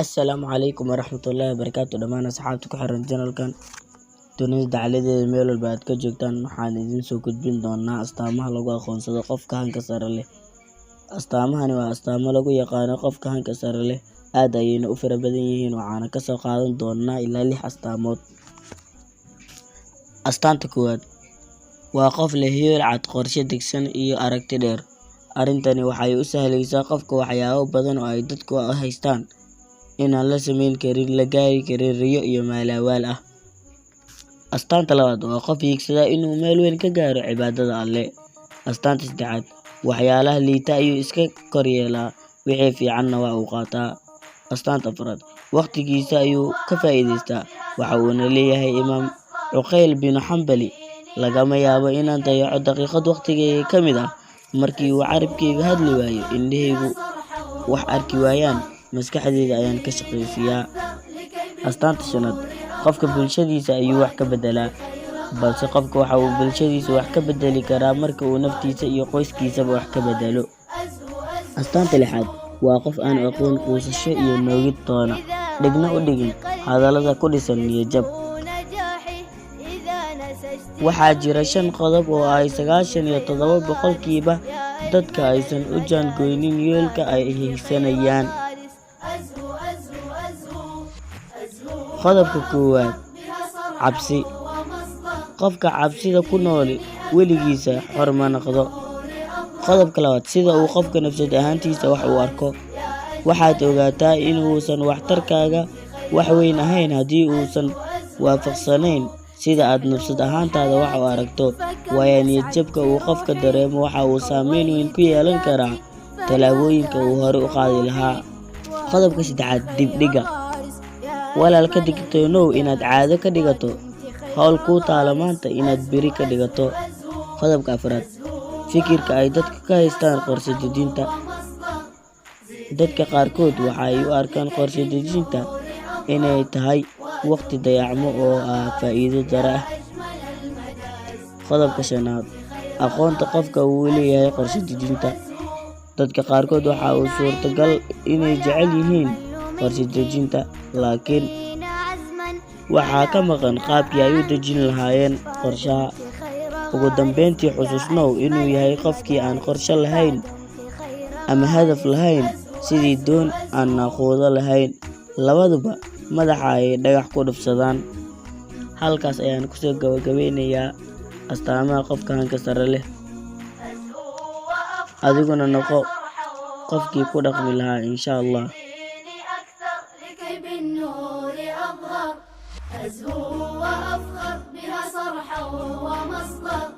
Assalaamu calaykum waraxmatullaahi wabarakaatu dhammaan asxaabta ku xiran channelkan dunida dacaladeeda meel walba aad ka joogtaan waxaan idiin soo gudbin doonaa astaamaha lagu aqoonsado qofka hanka sare leh. Astaamahani waa astaamo lagu yaqaano qofka hanka sare leh, aad ayayna u fara badan yihiin waxaana ka soo qaadan doonaa ilaa 6 astaamood. Astaanta koowaad waa qof leh yool cad, qorshe degsan iyo aragti dheer. Arrintani waxay u sahlaysaa qofka waxyaabo badan oo ay dadku haystaan inaan la samayn karin, la gaari karin riyo iyo malawaal ah. Astaanta labaad waa qof hiigsada inuu meel weyn ka gaaro cibaadada Alle. Astaanta saddexaad waxyaalaha liita ayuu iska koryeelaa, wixii fiicanna waa uu qaataa. Astaanta afraad waqtigiisa ayuu ka faa'iidaystaa, waxa uuna leeyahay Imaam Cuqayl bin Xambali, lagama yaabo inaan dayaco daqiiqad waqtigayga ka mid ah. Markii uu carabkayga hadli waayo, indhahaygu wax arki waayaan, maskaxdayda ayaan ka shaqaysiiyaa. Astaanta shanaad qofka bulshadiisa ayuu wax ka beddelaa, balse qofka waxa uu bulshadiisa wax ka beddeli karaa marka uu naftiisa iyo qoyskiisaba wax ka beddelo. Astaanta lixaad waa qof aan aqoon quusasho iyo noogid toona, dhegna u dhigin hadallada ku dhisan niyad jab. Waxaa jira 5 qodob oo ay 97% dadka aysan u jaangoynin yoolka ay hiigsanayaan. Qodobka koowaad cabsi. Qofka cabsida ku nool weligiisa xor ma noqdo. Qodobka labaad sida uu qofka nafsad ahaantiisa wax u arko. Waxaad ogaataa inuusan waxtarkaaga wax weyn ahayn haddii uusan waafaqsanayn sida aad nafsad ahaantaada wax u aragto. Waayo niyad jabka uu qofka dareemo waxa uu saameyn weyn ku yeelan karaa tallaabooyinka uu hore u qaadi lahaa. Qodobka saddexaad dibdhiga. Walaal ka digtoonow inaad caado ka dhigato hawl kuu taala maanta inaad beri ka dhigato. Qodobka afraad fikirka ay dadku ka haystaan qorshe dejinta. Dadka qaarkood waxay u arkaan qorshe dejinta inay tahay waqti dayacmo oo faa'iido darro ah. Qodobka shanaad aqoonta qofka uu leeyahay qorshe dejinta. Dadka qaarkood waxa uu suurtagal inay jecel yihiin qorshe dejinta, laakiin waxaa ka maqan qaabkii ay u dejin lahaayeen qorshaha. Ugu dambeyntii xusuusnow inuu yahay qofkii aan qorshe lahayn ama hadaf lahayn sidii doon aan naqoodo lahayn, labaduba madaxa ayay dhagax ku dhufsadaan. Halkaas ayaan kusoo gabagabeynayaa astaamaha qofka hanka sare leh. Adiguna noqo qofkii ku dhaqmi lahaa insha Allah. أزهو وأفخر بها صرحا ومصدر